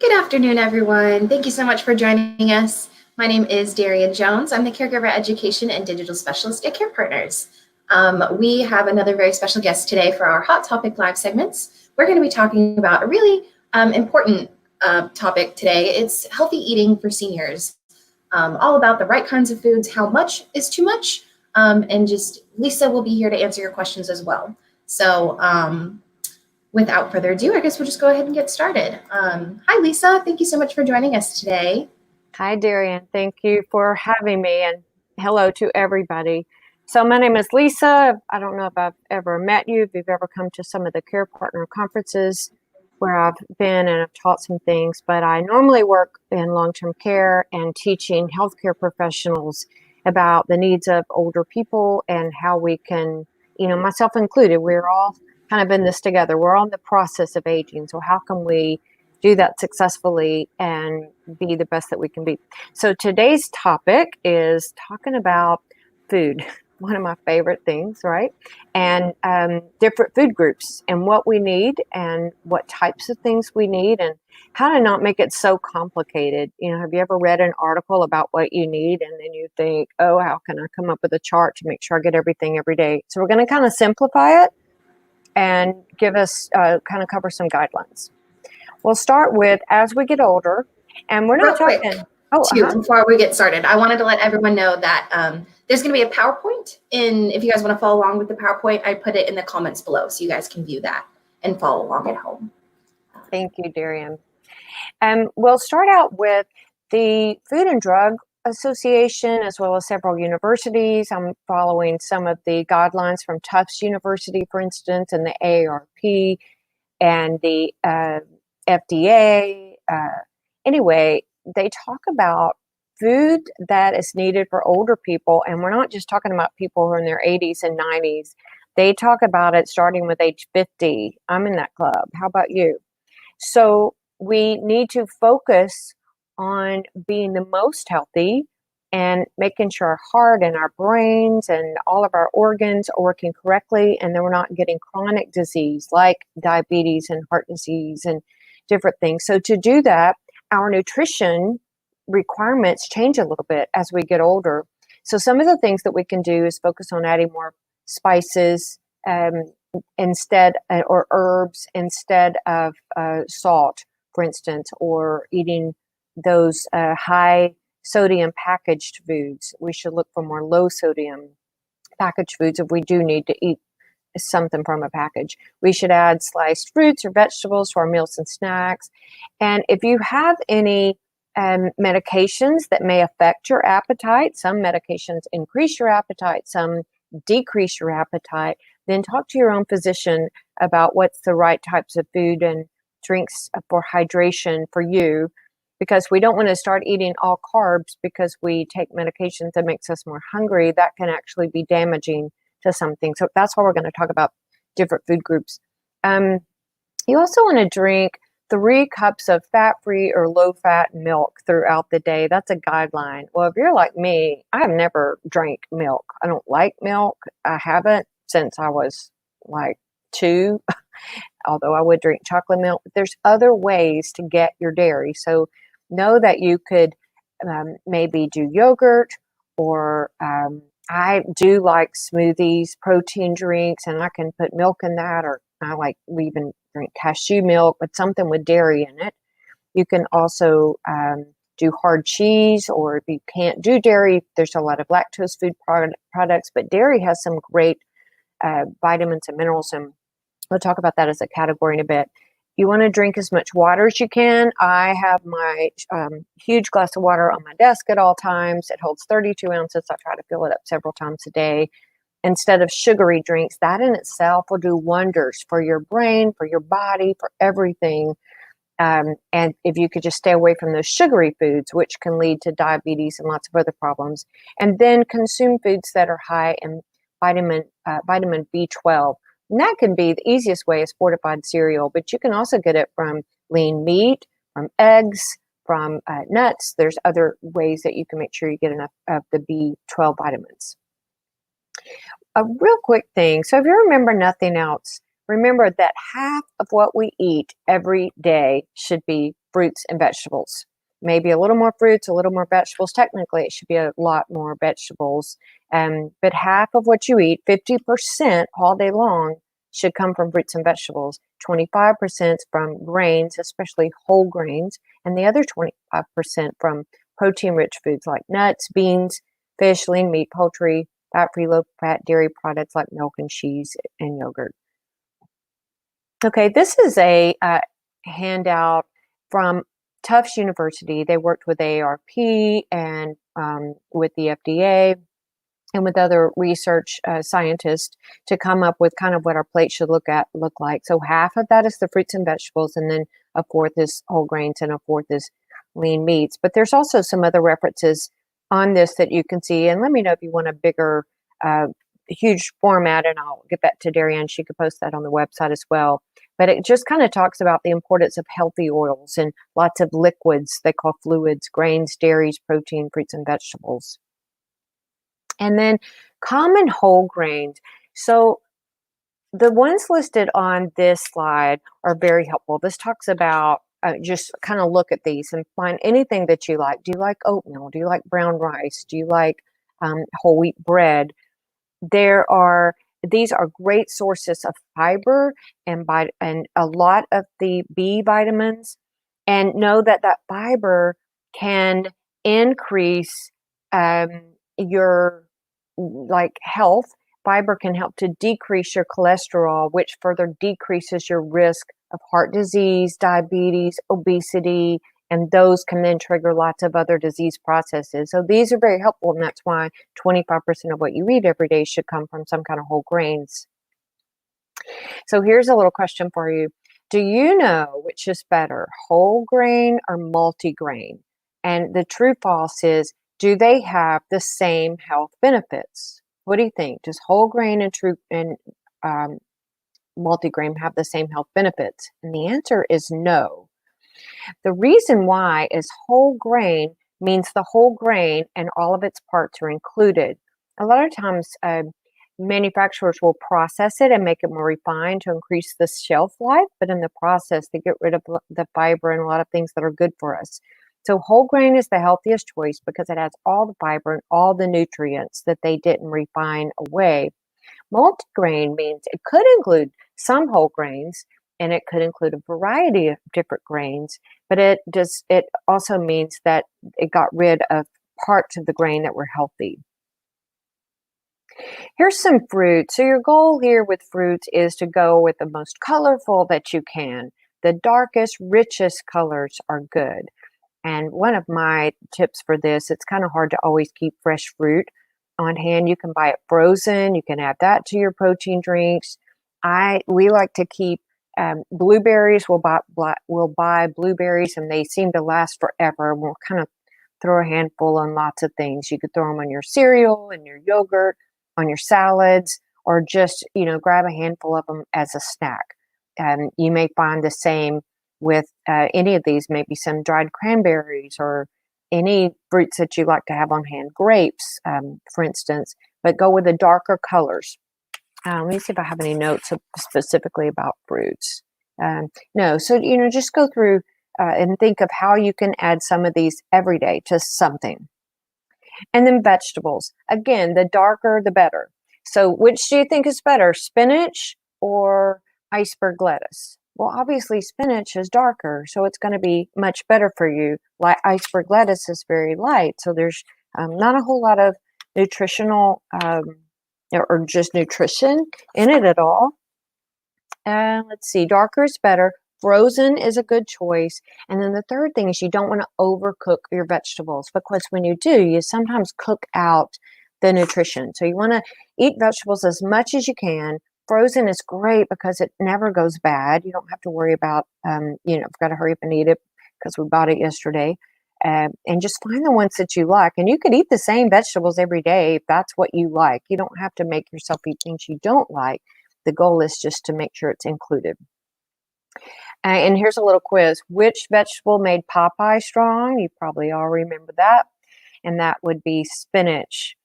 Good afternoon, everyone. Thank you so much for joining us. My name is Darian Jones. I'm the Caregiver Education and Digital Specialist at Care Partners. We have another very special guest today for our Hot Topic Live segments. We're going to be talking about a really important topic today. It's healthy eating for seniors. All about the right kinds of foods, how much is too much, and just Lisa will be here to answer your questions as well. So without further ado, I guess we'll just go ahead and get started. Hi, Lisa. Thank you so much for joining us today. Hi, Darian. Thank you for having me, and hello to everybody. So my name is Lisa. I don't know if I've ever met you, if you've ever come to some of the Care Partner conferences where I've been and I've taught some things, but I normally work in long-term care and teaching healthcare professionals about the needs of older people and how we can, myself included, we're all kind of in this together. We're all in the process of aging. So how can we do that successfully and be the best that we can be? So today's topic is talking about food, one of my favorite things, right? And different food groups and what we need and what types of things we need and how to not make it so complicated. Have you ever read an article about what you need and then you think, oh, how can I come up with a chart to make sure I get everything every day? So we're going to kind of simplify it and give us kind of cover some guidelines. We'll start with as we get older, and we're not talking. Before we get started, I wanted to let everyone know that there's going to be a PowerPoint, and if you guys want to follow along with the PowerPoint, I put it in the comments below so you guys can view that and follow along at home. Thank you, Darian. We'll start out with the Food and Drug Association, as well as several universities. I'm following some of the guidelines from Tufts University, for instance, and the AARP and the FDA. Anyway, they talk about food that is needed for older people, and we're not just talking about people who are in their 80s and 90s. They talk about it starting with age 50. I'm in that club. How about you? So we need to focus on being the most healthy and making sure our heart and our brains and all of our organs are working correctly, and then we're not getting chronic disease like diabetes and heart disease and different things. So to do that, our nutrition requirements change a little bit as we get older. So some of the things that we can do is focus on adding more spices instead, or herbs instead of salt, for instance, or eating those high sodium packaged foods. We should look for more low sodium packaged foods if we do need to eat something from a package. We should add sliced fruits or vegetables to our meals and snacks. And if you have any medications that may affect your appetite, some medications increase your appetite, some decrease your appetite, then talk to your own physician about what's the right types of food and drinks for hydration for you, because we don't want to start eating all carbs because we take medications that makes us more hungry. That can actually be damaging to something. So that's why we're going to talk about different food groups. You also want to drink 3 cups of fat-free or low-fat milk throughout the day. That's a guideline. Well, if you're like me, I've never drank milk. I don't like milk. I haven't since I was like 2, although I would drink chocolate milk. But there's other ways to get your dairy. So know that you could maybe do yogurt, or I do like smoothies, protein drinks, and I can put milk in that, or we even drink cashew milk, but something with dairy in it. You can also do hard cheese, or if you can't do dairy, there's a lot of lactose food products, but dairy has some great vitamins and minerals, and we'll talk about that as a category in a bit. You want to drink as much water as you can. I have my huge glass of water on my desk at all times. It holds 32 ounces. I try to fill it up several times a day instead of sugary drinks. That in itself will do wonders for your brain, for your body, for everything. And if you could just stay away from those sugary foods, which can lead to diabetes and lots of other problems, and then consume foods that are high in vitamin B12. And that can be the easiest way is fortified cereal, but you can also get it from lean meat, from eggs, from nuts. There's other ways that you can make sure you get enough of the B12 vitamins. A real quick thing. So if you remember nothing else, remember that half of what we eat every day should be fruits and vegetables. Maybe a little more fruits, a little more vegetables. Technically, it should be a lot more vegetables. But half of what you eat, 50% all day long, should come from fruits and vegetables. 25% from grains, especially whole grains, and the other 25% from protein-rich foods like nuts, beans, fish, lean meat, poultry, fat-free, low-fat dairy products like milk and cheese and yogurt. Okay, this is a handout from Tufts University. They worked with AARP and with the FDA and with other research scientists to come up with kind of what our plate should look like. So half of that is the fruits and vegetables, and then a fourth is whole grains, and a fourth is lean meats. But there's also some other references on this that you can see. And let me know if you want a bigger, huge format, and I'll get that to Darian. She could post that on the website as well. But it just kind of talks about the importance of healthy oils and lots of liquids they call fluids, grains, dairies, protein, fruits, and vegetables. And then common whole grains. So the ones listed on this slide are very helpful. This talks about just kind of look at these and find anything that you like. Do you like oatmeal? Do you like brown rice? Do you like whole wheat bread? These are great sources of fiber and a lot of the B vitamins. And know that fiber can increase your health. Fiber can help to decrease your cholesterol, which further decreases your risk of heart disease, diabetes, obesity, and those can then trigger lots of other disease processes. So these are very helpful, and that's why 25% of what you eat every day should come from some kind of whole grains. So here's a little question for you. Do you know which is better, whole grain or multigrain? And the true false is, do they have the same health benefits? What do you think? Does whole grain and multigrain have the same health benefits? And the answer is no. The reason why is whole grain means the whole grain and all of its parts are included. A lot of times manufacturers will process it and make it more refined to increase the shelf life, but in the process they get rid of the fiber and a lot of things that are good for us. So whole grain is the healthiest choice because it has all the fiber and all the nutrients that they didn't refine away. Multigrain means it could include some whole grains, and it could include a variety of different grains, but it also means that it got rid of parts of the grain that were healthy. Here's some fruit. So your goal here with fruits is to go with the most colorful that you can. The darkest, richest colors are good. And one of my tips for this, it's kind of hard to always keep fresh fruit on hand. You can buy it frozen. You can add that to your protein drinks. We like to keep blueberries. We'll buy blueberries, and they seem to last forever. We'll kind of throw a handful on lots of things. You could throw them on your cereal and your yogurt, on your salads, or just grab a handful of them as a snack. You may find the same with any of these, maybe some dried cranberries or any fruits that you like to have on hand, grapes, for instance, but go with the darker colors. Let me see if I have any notes specifically about fruits. No, so, just go through and think of how you can add some of these every day to something. And then vegetables. Again, the darker, the better. So which do you think is better, spinach or iceberg lettuce? Well, obviously spinach is darker, so it's going to be much better for you. Like iceberg lettuce is very light, so there's not a whole lot of nutritional or just nutrition in it at all. Let's see, darker is better. Frozen is a good choice. And then the third thing is you don't want to overcook your vegetables, because when you do, you sometimes cook out the nutrition. So you want to eat vegetables as much as you can. Frozen is great because it never goes bad. You don't have to worry about, I've got to hurry up and eat it because we bought it yesterday. And just find the ones that you like. And you could eat the same vegetables every day if that's what you like. You don't have to make yourself eat things you don't like. The goal is just to make sure it's included. And here's a little quiz. Which vegetable made Popeye strong? You probably all remember that. And that would be spinach.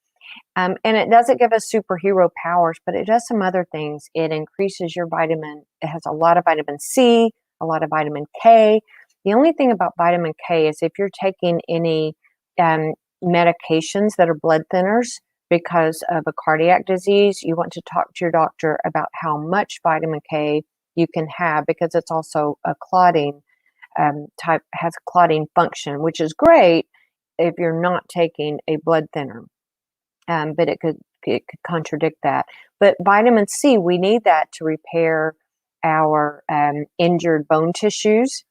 And it doesn't give us superhero powers, but it does some other things. It increases your vitamin. It has a lot of vitamin C, a lot of vitamin K. The only thing about vitamin K is if you're taking any medications that are blood thinners because of a cardiac disease, you want to talk to your doctor about how much vitamin K you can have, because it's also a clotting type, has a clotting function, which is great if you're not taking a blood thinner. But it could contradict that. But vitamin C, we need that to repair our injured bone tissues.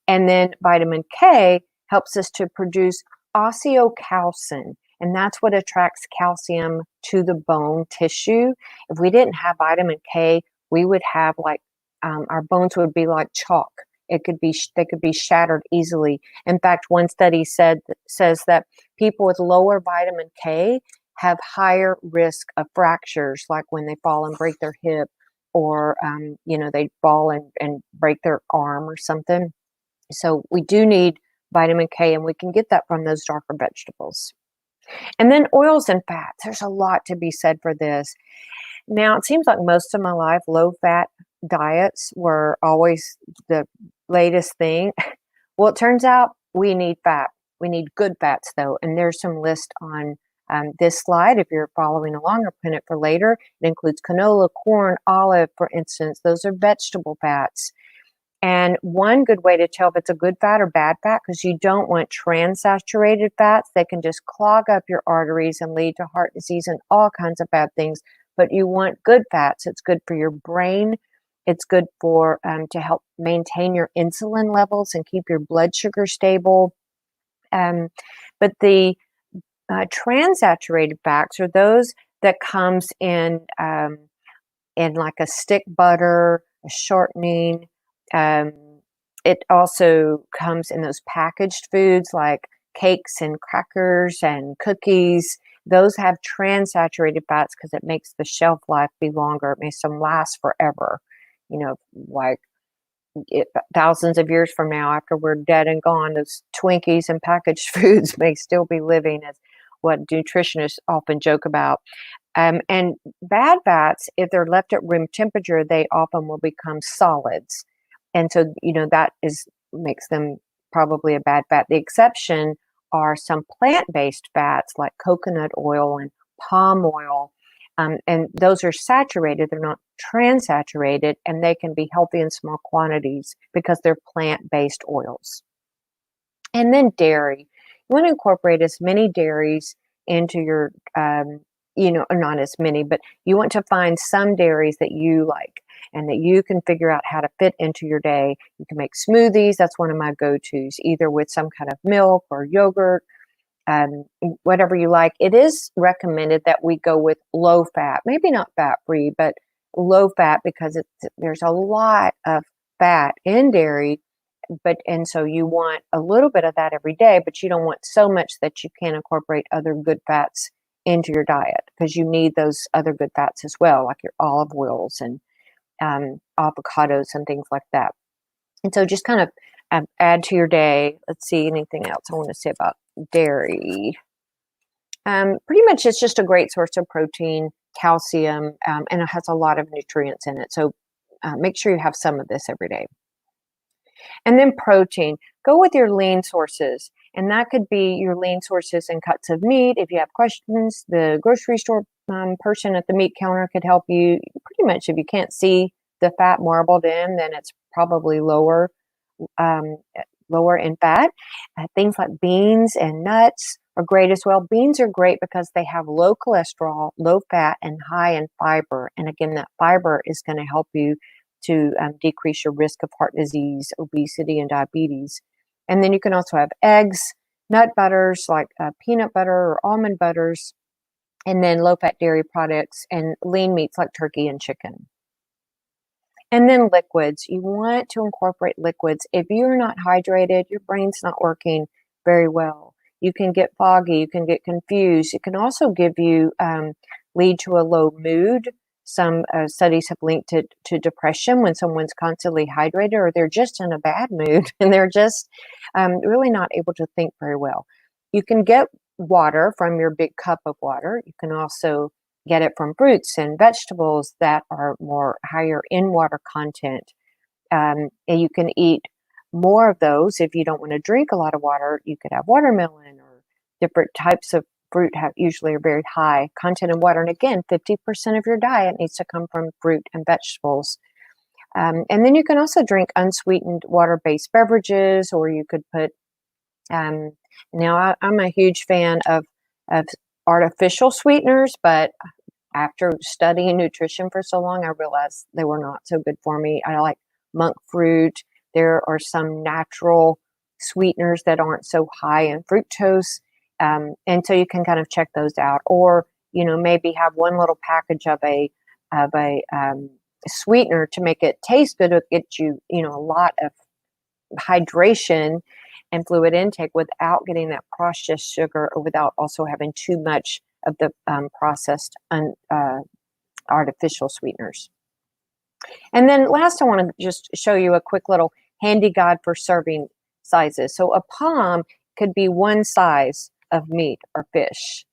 And then vitamin K helps us to produce osteocalcin, and that's what attracts calcium to the bone tissue. If we didn't have vitamin K, we would have like our bones would be like chalk. They could be shattered easily. In fact, one study says that people with lower vitamin K have higher risk of fractures, like when they fall and break their hip, or they fall and break their arm or something. So we do need vitamin K, and we can get that from those darker vegetables. And then oils and fats. There's a lot to be said for this. Now, it seems like most of my life, low-fat diets were always the latest thing. Well, it turns out we need fat. We need good fats, though, and there's some list on this slide. If you're following along, or pin it for later. It includes canola, corn, olive, for instance. Those are vegetable fats. And one good way to tell if it's a good fat or bad fat, because you don't want trans-saturated fats. They can just clog up your arteries and lead to heart disease and all kinds of bad things. But you want good fats. It's good for your brain. It's good for to help maintain your insulin levels and keep your blood sugar stable. But the trans-saturated fats are those that comes in like a stick butter, a shortening. It also comes in those packaged foods like cakes and crackers and cookies. Those have trans-saturated fats because it makes the shelf life be longer. It makes them last forever. Like thousands of years from now, after we're dead and gone, those Twinkies and packaged foods may still be living, as what nutritionists often joke about. And bad fats, if they're left at room temperature, they often will become solids. And so, that makes them probably a bad fat. The exception are some plant-based fats like coconut oil and palm oil. And those are saturated. They're not trans-saturated, and they can be healthy in small quantities because they're plant-based oils. And then dairy. You want to incorporate as many dairies into your, not as many, but you want to find some dairies that you like and that you can figure out how to fit into your day. You can make smoothies. That's one of my go-tos, either with some kind of milk or yogurt, whatever you like. It is recommended that we go with low fat, maybe not fat-free, but low fat, because there's a lot of fat in dairy. And so you want a little bit of that every day, but you don't want so much that you can't incorporate other good fats into your diet, because you need those other good fats as well, like your olive oils and avocados and things like that. And so just kind of add to your day. Let's see, anything else I want to say about dairy. Pretty much it's just a great source of protein, calcium, and it has a lot of nutrients in it. So make sure you have some of this every day. And then protein. Go with your lean sources. And that could be your lean sources and cuts of meat. If you have questions, the grocery store person at the meat counter could help you. Pretty much, if you can't see the fat marbled in, then it's probably lower in fat. Things like beans and nuts are great as well. Beans are great because they have low cholesterol, low fat, and high in fiber. And again, that fiber is going to help you to decrease your risk of heart disease, obesity, and diabetes. And then you can also have eggs, nut butters like peanut butter or almond butters, and then low-fat dairy products and lean meats like turkey and chicken. And then liquids. You want to incorporate liquids. If you're not hydrated, your brain's not working very well. You can get foggy. You can get confused. It can also lead to a low mood. Some studies have linked it to depression when someone's constantly hydrated, or they're just in a bad mood and they're just really not able to think very well. You can get water from your big cup of water. You can also get it from fruits and vegetables that are more higher in water content. And you can eat more of those. If you don't want to drink a lot of water, you could have watermelon or different types of fruit have usually a very high content in water. And again, 50% of your diet needs to come from fruit and vegetables. And then you can also drink unsweetened water-based beverages, or you could put, I'm a huge fan of artificial sweeteners, but after studying nutrition for so long, I realized they were not so good for me. I like monk fruit. There are some natural sweeteners that aren't so high in fructose. And so you can kind of check those out, or, maybe have one little package of a sweetener to make it taste good. It gets you, a lot of hydration and fluid intake without getting that processed sugar, or without also having too much of the processed artificial sweeteners. And then last, I want to just show you a quick little handy guide for serving sizes. So a palm could be one size of meat or fish.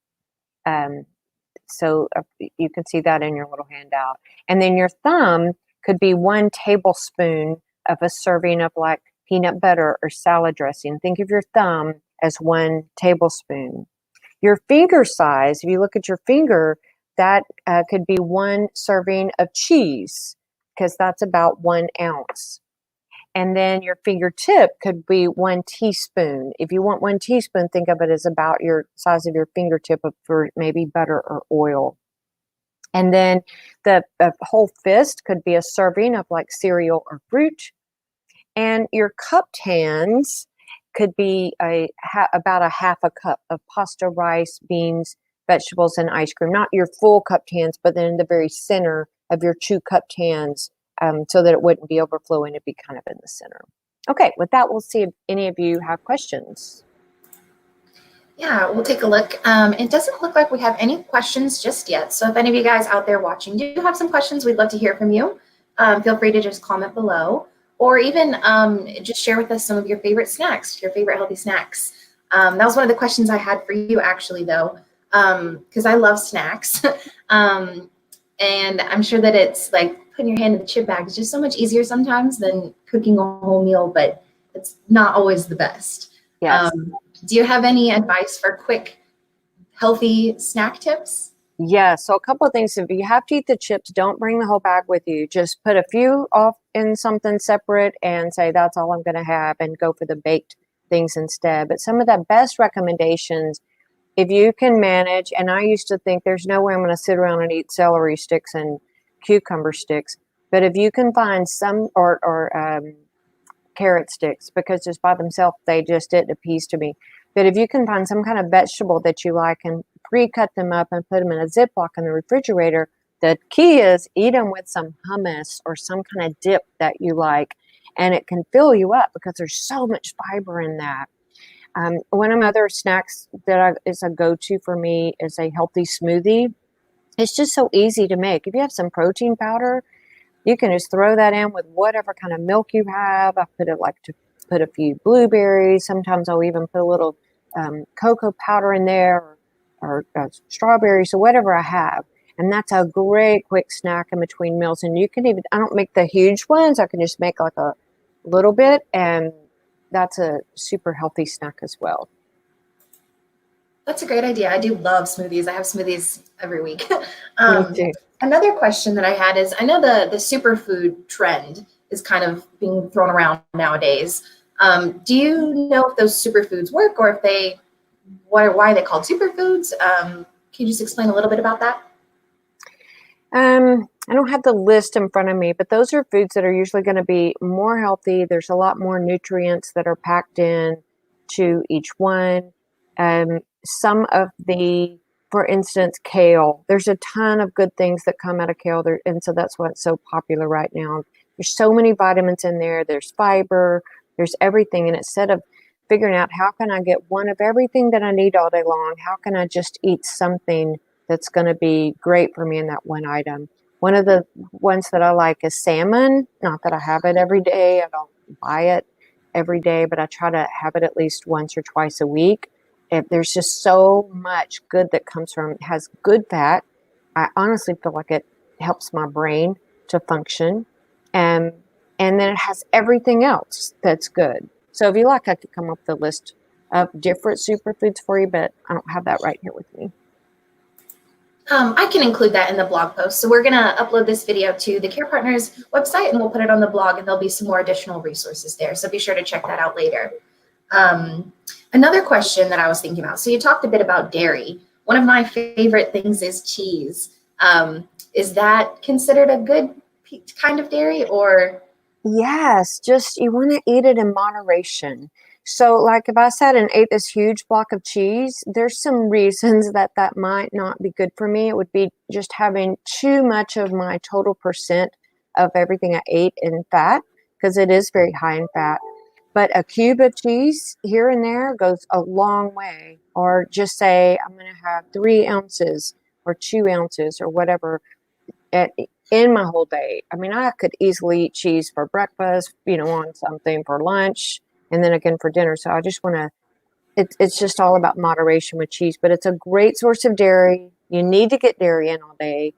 So you can see that in your little handout. And then your thumb could be 1 tablespoon of a serving of like peanut butter or salad dressing. Think of your thumb as 1 tablespoon. Your finger size, if you look at your finger, that could be 1 serving of cheese, because that's about 1 ounce. And then your fingertip could be 1 teaspoon. If you want 1 teaspoon, think of it as about your size of your fingertip for maybe butter or oil. And then the whole fist could be a serving of like cereal or fruit. And your cupped hands could be about a half a cup of pasta, rice, beans, vegetables, and ice cream. Not your full cupped hands, but then in the very center of your 2 cupped hands, so that it wouldn't be overflowing. It'd be kind of in the center. Okay, with that, we'll see if any of you have questions. Yeah, we'll take a look. It doesn't look like we have any questions just yet. So if any of you guys out there watching do have some questions, we'd love to hear from you. Feel free to just comment below, or even just share with us some of your favorite snacks, your favorite healthy snacks. That was one of the questions I had for you, actually, though, because I love snacks. And I'm sure that it's like putting your hand in the chip bag is just so much easier sometimes than cooking a whole meal, but it's not always the best. Yes. Do you have any advice for quick, healthy snack tips? Yeah, so a couple of things. If you have to eat the chips, don't bring the whole bag with you. Just put a few off in something separate and say, that's all I'm going to have, and go for the baked things instead. But some of the best recommendations, if you can manage, and I used to think there's no way I'm going to sit around and eat celery sticks and cucumber sticks, but if you can find some, or carrot sticks, because just by themselves, they just didn't appease to me. But if you can find some kind of vegetable that you like and pre-cut them up and put them in a Ziploc in the refrigerator, the key is eat them with some hummus or some kind of dip that you like, and it can fill you up because there's so much fiber in that. One of my other snacks that is a go-to for me is a healthy smoothie. It's just so easy to make. If you have some protein powder, you can just throw that in with whatever kind of milk you have. I put a few blueberries. Sometimes I'll even put a little cocoa powder in there, or strawberries, or whatever I have. And that's a great quick snack in between meals. And you can even, I don't make the huge ones. I can just make like a little bit, and that's a super healthy snack as well. That's a great idea. I do love smoothies. I have smoothies every week. Me too. Another question that I had is, I know the superfood trend is kind of being thrown around nowadays. Do you know if those superfoods work, or if why are they called superfoods? Can you just explain a little bit about that? I don't have the list in front of me, but those are foods that are usually going to be more healthy. There's a lot more nutrients that are packed in to each one. Some of for instance, kale, there's a ton of good things that come out of kale there, and so that's why it's so popular right now. There's so many vitamins in there. There's fiber. There's everything. And instead of figuring out how can I get one of everything that I need all day long, how can I just eat something that's going to be great for me in that one item? One of the ones that I like is salmon. Not that I have it every day. I don't buy it every day, but I try to have it at least once or twice a week. There's just so much good that comes from it. It has good fat. I honestly feel like it helps my brain to function. And and then it has everything else that's good. So if you like, I could come up with a list of different superfoods for you, but I don't have that right here with me. I can include that in the blog post. So we're going to upload this video to the Care Partners website, and we'll put it on the blog, and there'll be some more additional resources there. So be sure to check that out later. Another question that I was thinking about. So you talked a bit about dairy. One of my favorite things is cheese. Is that considered a good kind of dairy, or? Yes, just you want to eat it in moderation. So like if I sat and ate this huge block of cheese, there's some reasons that that might not be good for me. It would be just having too much of my total percent of everything I ate in fat, because it is very high in fat. But a cube of cheese here and there goes a long way. Or just say I'm going to have 3 ounces or 2 ounces or whatever in my whole day. I mean, I could easily eat cheese for breakfast, on something for lunch, and then again for dinner. So I just want to, it's just all about moderation with cheese, but it's a great source of dairy. You need to get dairy in all day.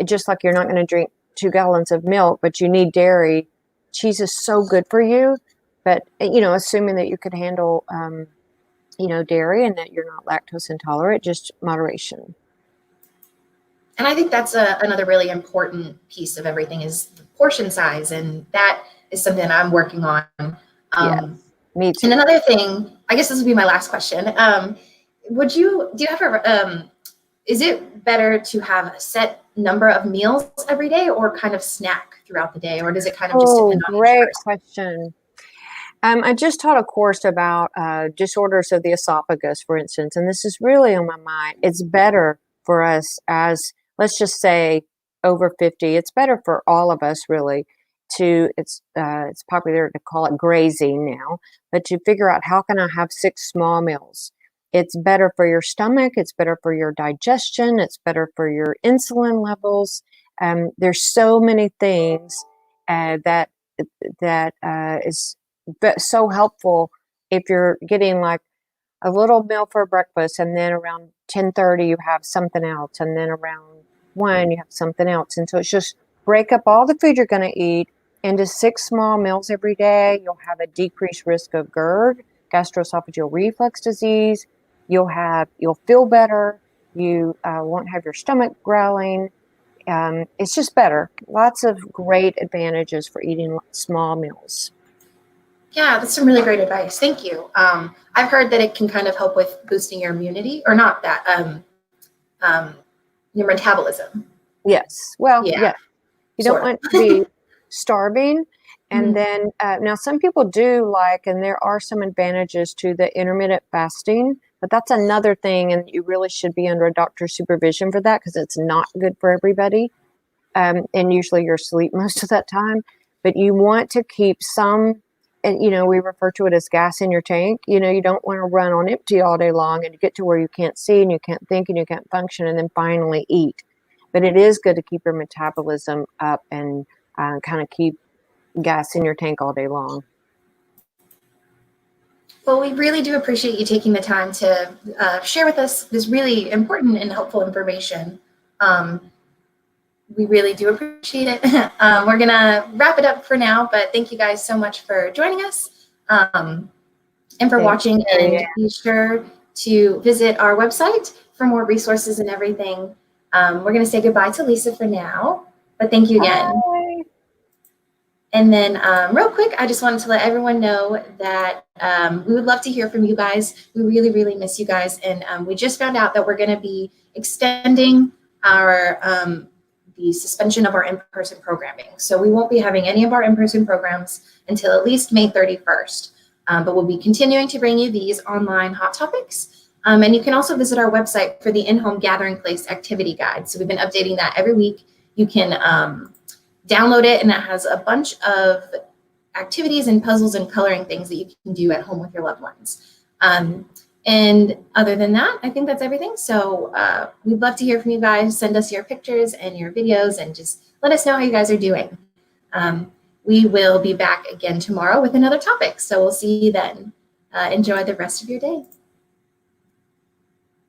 Just like you're not going to drink 2 gallons of milk, but you need dairy. Cheese is so good for you, but assuming that you could handle, dairy and that you're not lactose intolerant, just moderation. And I think that's another really important piece of everything is the portion size. And that is something that I'm working on. Yes, me too. And another thing, I guess this would be my last question. Is it better to have a set number of meals every day or kind of snack throughout the day? Or does it kind of just depend on each great person? question. I just taught a course about disorders of the esophagus, for instance, and this is really on my mind. It's better for us as, let's just say, over 50. It's better for all of us, really, it's popular to call it grazing now, but to figure out how can I have 6 small meals. It's better for your stomach. It's better for your digestion. It's better for your insulin levels. There's so many things that is so helpful if you're getting like a little meal for breakfast, and then around 10:30 you have something else, and then around 1 you have something else. And so it's just break up all the food you're going to eat into 6 small meals every day. You'll have a decreased risk of GERD, gastroesophageal reflux disease. You'll feel better. You won't have your stomach growling. It's just better. Lots of great advantages for eating small meals. Yeah, that's some really great advice. Thank you. I've heard that it can kind of help with boosting your immunity, or not that, your metabolism. Yes. Well, yeah. You don't want to be starving. And then now some people do and there are some advantages to the intermittent fasting, but that's another thing. And you really should be under a doctor's supervision for that, because it's not good for everybody. And usually you're asleep most of that time, but you want to keep some, and we refer to it as gas in your tank. You don't want to run on empty all day long and you get to where you can't see and you can't think and you can't function and then finally eat. But it is good to keep your metabolism up and kind of keep gas in your tank all day long. Well, we really do appreciate you taking the time to share with us this really important and helpful information. We really do appreciate it. We're going to wrap it up for now, but thank you guys so much for joining us and for watching. And be sure to visit our website for more resources and everything. We're going to say goodbye to Lisa for now, but thank you again. Bye. And then real quick, I just wanted to let everyone know that we would love to hear from you guys. We really, really miss you guys. And we just found out that we're going to be extending our the suspension of our in-person programming. So we won't be having any of our in-person programs until at least May 31st. But we'll be continuing to bring you these online hot topics. And you can also visit our website for the in-home gathering place activity guide. So we've been updating that every week. You can download it, and it has a bunch of activities and puzzles and coloring things that you can do at home with your loved ones. And other than that, I think that's everything. So we'd love to hear from you guys. Send us your pictures and your videos and just let us know how you guys are doing. We will be back again tomorrow with another topic. So we'll see you then. Enjoy the rest of your day.